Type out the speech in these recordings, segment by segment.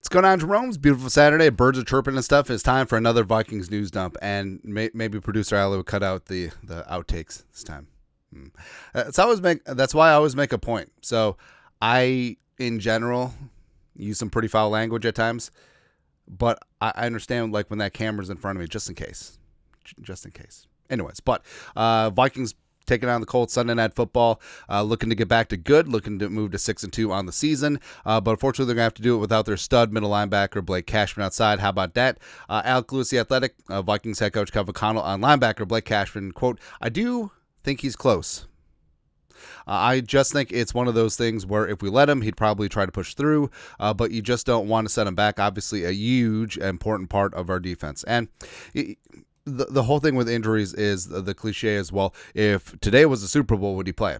What's going on, Jerome? It's a beautiful Saturday. Birds are chirping and stuff. It's time for another Vikings news dump, and maybe producer Ali will cut out the outtakes this time. That's why I always make a point. So I, in general, use some pretty foul language at times, but I understand like when that camera's in front of me, just in case. Anyways, but Vikings taking on the Colts Sunday Night Football, looking to get back to good, looking to move to 6-2 on the season. But unfortunately, they're going to have to do it without their stud middle linebacker, Blake Cashman, outside. How about that? Alec Lewis, the Athletic, Vikings head coach Kevin O'Connell on linebacker Blake Cashman, quote, "I do think he's close. I just think it's one of those things where if we let him, he'd probably try to push through, but you just don't want to set him back. Obviously, a huge, important part of our defense." And the whole thing with injuries is the cliche as well. If today was the Super Bowl, would he play?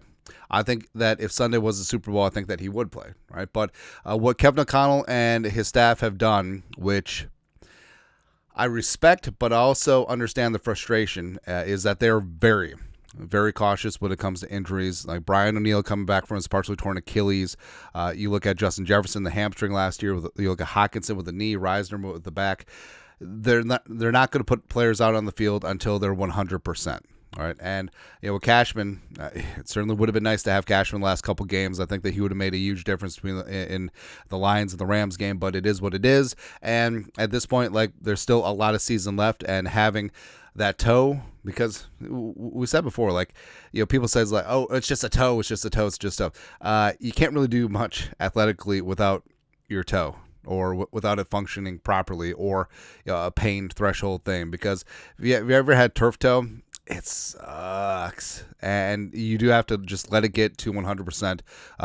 I think that if Sunday was the Super Bowl, I think that he would play, right? But what Kevin O'Connell and his staff have done, which I respect, but I also understand the frustration, is that they're very, very cautious when it comes to injuries. Like Brian O'Neill coming back from his partially torn Achilles. You look at Justin Jefferson, the hamstring last year. You look at Hockenson with the knee, Reisner with the back. They're not going to put players out on the field until they're 100%. All right, and with Cashman, it certainly would have been nice to have Cashman the last couple games. I think that he would have made a huge difference in the Lions and the Rams game, but it is what it is. And at this point, like there's still a lot of season left, and having that toe, because we said before, like people says like, oh, it's just a toe, you can't really do much athletically without your toe, or without it functioning properly, or a pain threshold thing. Because if you ever had turf toe, it sucks, and you do have to just let it get to 100%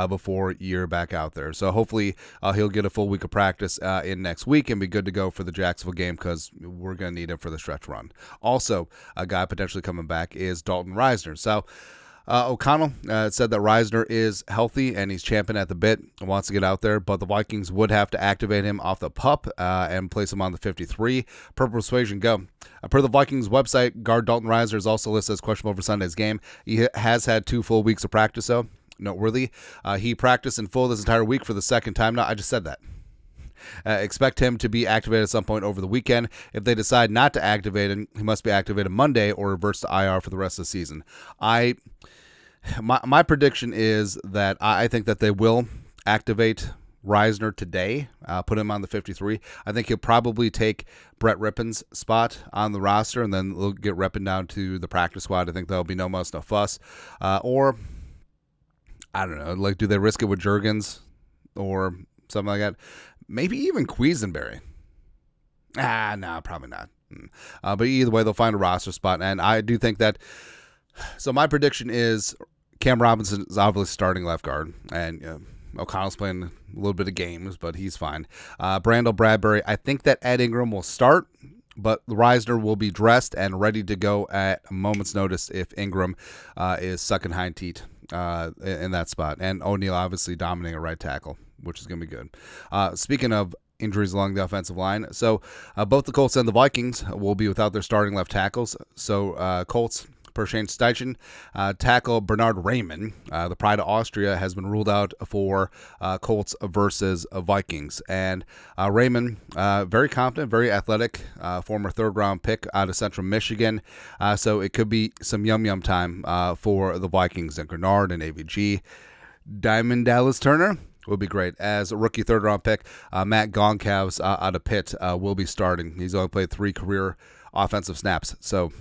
before you're back out there. So hopefully he'll get a full week of practice in next week and be good to go for the Jacksonville game, because we're going to need him for the stretch run. Also, a guy potentially coming back is Dalton Reisner. So O'Connell said that Reisner is healthy and he's champing at the bit and wants to get out there, but the Vikings would have to activate him off the PUP and place him on the 53. Per persuasion, go. Per the Vikings website, guard Dalton Reisner is also listed as questionable for Sunday's game. He has had 2 full weeks of practice, though. Noteworthy. He practiced in full this entire week for the second time now. I just said that. Expect him to be activated at some point over the weekend. If they decide not to activate him, he must be activated Monday or reverts to IR for the rest of the season. My prediction is that I think that they will activate Reisner today, put him on the 53. I think he'll probably take Brett Rippon's spot on the roster, and then they'll get Rippon down to the practice squad. I think there'll be no muss, no fuss. Or, I don't know, like, do they risk it with Juergens or something like that? Maybe even Quisenberry. No, probably not. But either way, they'll find a roster spot, and I do think that. So my prediction is Cam Robinson is obviously starting left guard, and O'Connell's playing a little bit of games, but he's fine. Brandel Bradbury, I think that Ed Ingram will start, but Reisner will be dressed and ready to go at a moment's notice if Ingram is sucking hind teat in that spot. And O'Neal obviously dominating a right tackle, which is going to be good. Speaking of injuries along the offensive line, so both the Colts and the Vikings will be without their starting left tackles. So Colts, per Shane Steichen, tackle Bernard Raymond, the pride of Austria, has been ruled out for Colts versus Vikings. And Raymond, very competent, very athletic, former third-round pick out of Central Michigan. So it could be some yum-yum time for the Vikings. And Grenard and AVG. Diamond Dallas Turner will be great. As a rookie third-round pick, Matt Goncalves out of Pitt will be starting. He's only played 3 career offensive snaps, so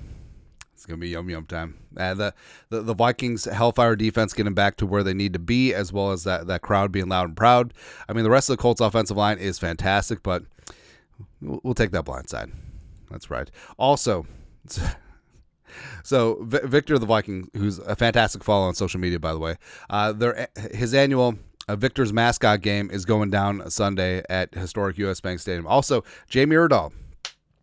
it's going to be yum-yum time. The Vikings Hellfire defense getting back to where they need to be, as well as that crowd being loud and proud. I mean, the rest of the Colts offensive line is fantastic, but we'll take that blind side. That's right. Also, so Victor the Viking, who's a fantastic follow on social media, by the way, his annual Victor's Mascot game is going down Sunday at historic U.S. Bank Stadium. Also, Jamie Erdahl,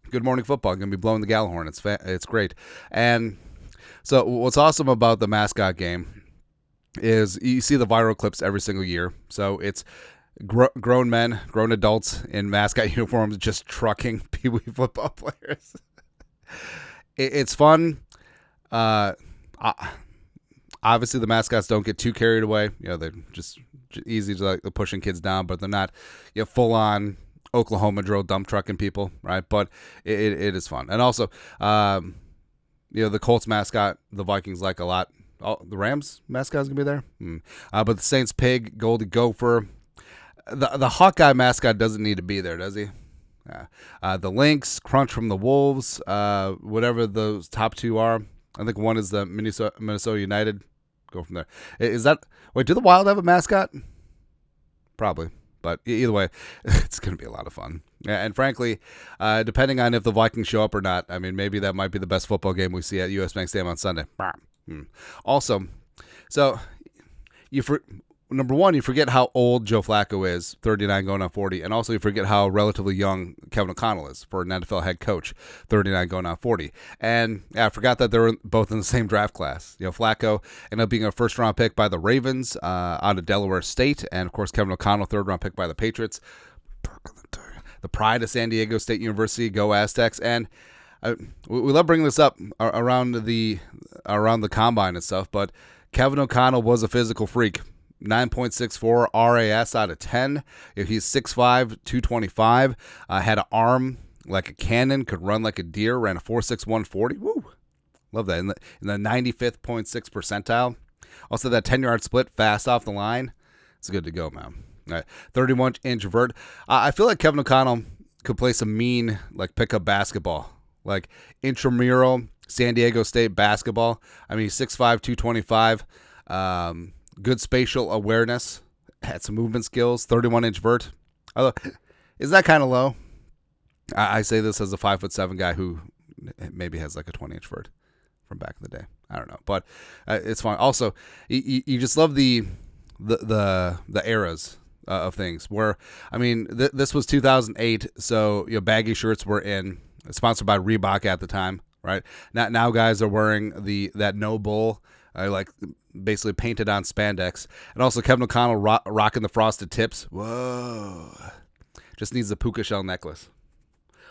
Good Morning Football, going to be blowing the Gallahorn. It's great. And so what's awesome about the Mascot game is you see the viral clips every single year. So it's grown men, grown adults in mascot uniforms just trucking Pee Wee football players. It's fun. Obviously, the mascots don't get too carried away. They're just easy to like pushing kids down, but they're not full on Oklahoma drill dump trucking people, right? But it is fun. And also, the Colts mascot, the Vikings like a lot. Oh, the Rams mascot's going to be there. But the Saints pig, Goldie Gopher. The Hawkeye mascot doesn't need to be there, does he? Yeah. The Lynx, Crunch from the Wolves, whatever those top two are. I think one is the Minnesota United. Go from there. Wait, do the Wild have a mascot? Probably. But either way, it's going to be a lot of fun. And frankly, depending on if the Vikings show up or not, I mean, maybe that might be the best football game we see at US Bank Stadium on Sunday. Also, so number one, you forget how old Joe Flacco is, 39 going on 40, and also you forget how relatively young Kevin O'Connell is for an NFL head coach, 39 going on 40. And I forgot that they were both in the same draft class. Flacco ended up being a first-round pick by the Ravens out of Delaware State, and of course Kevin O'Connell, third-round pick by the Patriots. The pride of San Diego State University, go Aztecs, and we love bringing this up around the combine and stuff, but Kevin O'Connell was a physical freak. 9.64 RAS out of 10. He's 6'5", 225. Had an arm like a cannon, could run like a deer, ran a 4.61 40. Woo! Love that. In the 95th 0.6 percentile. Also that 10-yard split fast off the line. It's good to go, man. All right. 31-inch vert. I feel like Kevin O'Connell could play some mean like pickup basketball. Like intramural San Diego State basketball. I mean, he's 6'5", 225. Good spatial awareness. Had some movement skills. 31-inch vert. Although, is that kind of low? I say this as a 5'7" guy who maybe has like a 20-inch vert from back in the day. I don't know, but it's fun. Also, you just love the eras of things. Where I mean, this was 2008, so baggy shirts were in. Sponsored by Reebok at the time, right? Now guys are wearing that no bull, like basically painted on spandex, and also Kevin O'Connell rocking the frosted tips. Whoa! Just needs a puka shell necklace.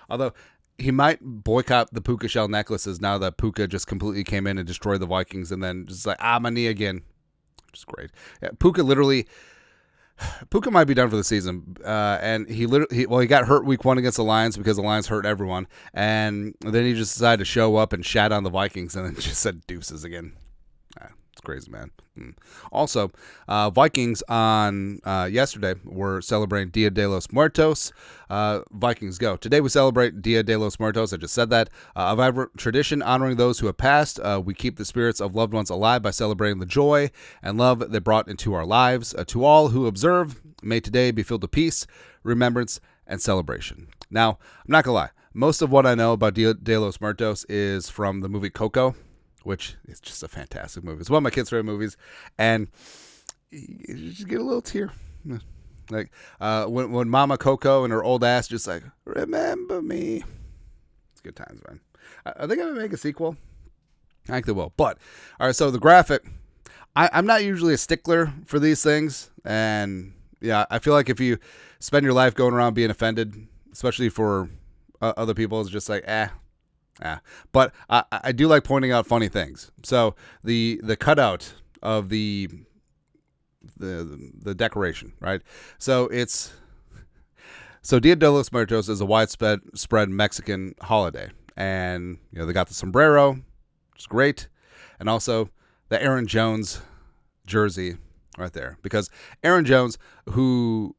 Although he might boycott the puka shell necklaces now that Puka just completely came in and destroyed the Vikings, and then just like my knee again, which is great. Yeah, Puka might be done for the season, and he got hurt week 1 against the Lions because the Lions hurt everyone, and then he just decided to show up and shat on the Vikings, and then just said deuces again. It's crazy, man. Also, Vikings on yesterday were celebrating Dia de los Muertos. Vikings go. Today we celebrate Dia de los Muertos. I just said that. A vibrant tradition honoring those who have passed. We keep the spirits of loved ones alive by celebrating the joy and love they brought into our lives. To all who observe, may today be filled with peace, remembrance, and celebration. Now, I'm not going to lie. Most of what I know about Dia de los Muertos is from the movie Coco, which is just a fantastic movie. It's one of my kids' favorite movies, and you just get a little tear. Like when Mama Coco and her old ass just like, remember me. It's good times, man. I think I'm going to make a sequel. I think they will. But, all right, so the graphic. I'm not usually a stickler for these things, and yeah, I feel like if you spend your life going around being offended, especially for other people, it's just like, But I do like pointing out funny things. So the cutout of the decoration, right? So Dia de los Muertos is a widespread Mexican holiday, and they got the sombrero, which is great, and also the Aaron Jones jersey right there, because Aaron Jones, who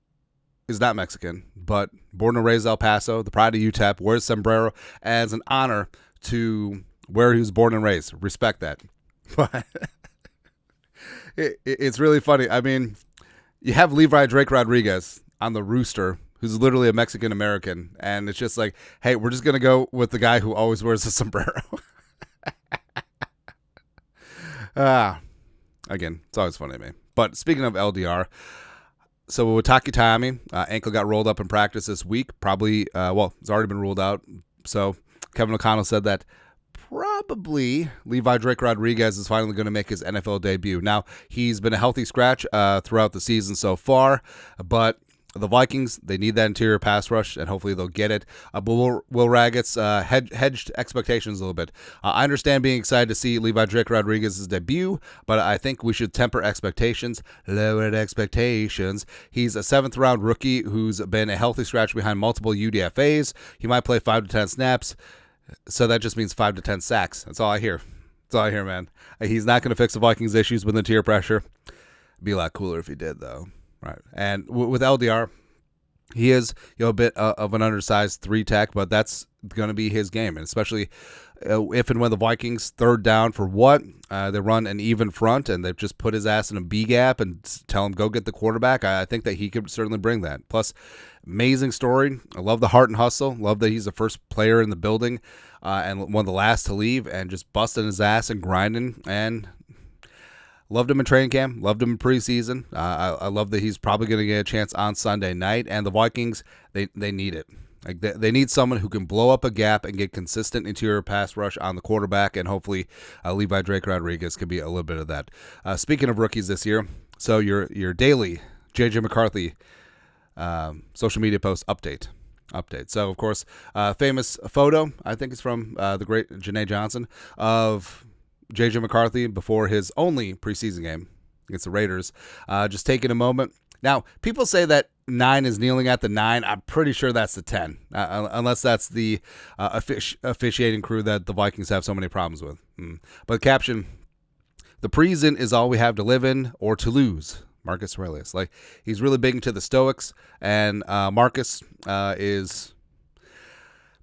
is not Mexican, but born and raised El Paso, the pride of UTEP, wears sombrero as an honor to where he was born and raised. Respect that. But it's really funny. I mean, you have Levi Drake Rodriguez on the rooster, who's literally a Mexican American, and it's just like, hey, we're just gonna go with the guy who always wears a sombrero. Again, it's always funny to me. But speaking of LDR, so with Takitami, ankle got rolled up in practice this week. Probably, it's already been ruled out. So Kevin O'Connell said that probably Levi Drake Rodriguez is finally going to make his NFL debut. Now, he's been a healthy scratch throughout the season so far, but The Vikings, they need that interior pass rush, and hopefully they'll get it. But Will Raggett's hedged expectations a little bit. I understand being excited to see Levi Rodriguez's debut, but I think we should temper expectations. Lowered expectations. He's a 7th-round rookie who's been a healthy scratch behind multiple UDFAs. He might play 5 to 10 snaps, so that just means 5 to 10 sacks. That's all I hear. That's all I hear, man. He's not going to fix the Vikings' issues with interior pressure. It'd be a lot cooler if he did, though. Right, and with LDR, he is a bit of an undersized 3-tech, but that's going to be his game, and especially if and when the Vikings 3rd down for what they run an even front, and they've just put his ass in a B gap and tell him go get the quarterback. I think that he could certainly bring that. Plus, amazing story. I love the heart and hustle. Love that he's the first player in the building and one of the last to leave, and just busting his ass and grinding and. Loved him in training camp. Loved him in preseason. I love that he's probably going to get a chance on Sunday night. And the Vikings, they need it. Like they need someone who can blow up a gap and get consistent interior pass rush on the quarterback. And hopefully Levi Rodriguez can be a little bit of that. Speaking of rookies this year, so your daily JJ McCarthy social media post update. So, of course, famous photo, I think it's from the great Janae Johnson, of J.J. McCarthy before his only preseason game against the Raiders. Just taking a moment. Now, people say that 9 is kneeling at the 9. I'm pretty sure that's the 10, unless that's the officiating crew that the Vikings have so many problems with. But caption, the present is all we have to live in or to lose. Marcus Aurelius. Like, he's really big into the Stoics, and Marcus is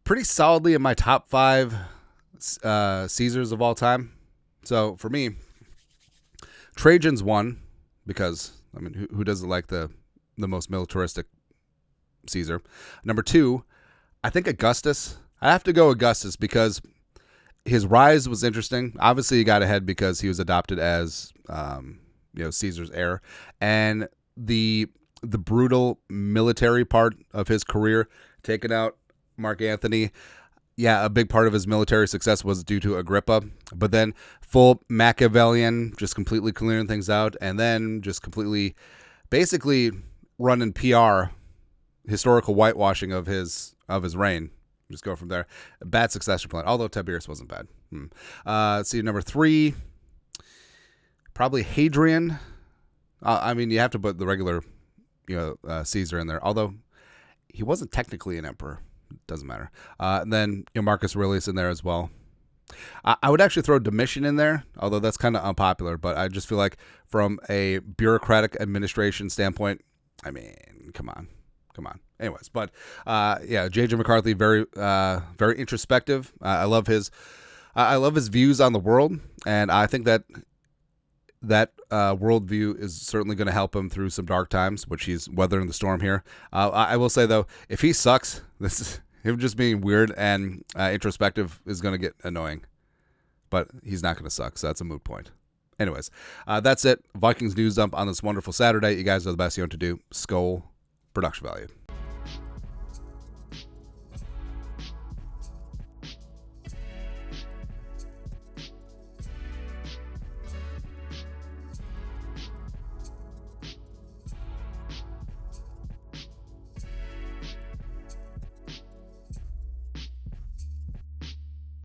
pretty solidly in my top 5 Caesars of all time. So for me, Trajan's 1 because I mean, who doesn't like the most militaristic Caesar? Number 2, I think Augustus. I have to go Augustus because his rise was interesting. Obviously, he got ahead because he was adopted as Caesar's heir, and the brutal military part of his career, taking out Mark Antony. Yeah, a big part of his military success was due to Agrippa, but then full Machiavellian, just completely clearing things out, and then just completely, basically running PR, historical whitewashing of his reign. Just go from there. Bad succession plan, although Tiberius wasn't bad. Let's see, number 3, probably Hadrian. I mean, you have to put the regular, Caesar in there, although he wasn't technically an emperor. Doesn't matter. And then Marcus Aurelius in there as well. I would actually throw Domitian in there, although that's kind of unpopular. But I just feel like from a bureaucratic administration standpoint, I mean, come on. Anyways, but JJ McCarthy, very introspective. I love his views on the world, and I think that worldview is certainly going to help him through some dark times, which he's weathering the storm here. I will say, though, if he sucks, this is him just being weird and introspective is going to get annoying. But he's not going to suck, so that's a moot point. Anyways, that's it. Vikings news dump on this wonderful Saturday. You guys are the best you know what to do. Skol, production value.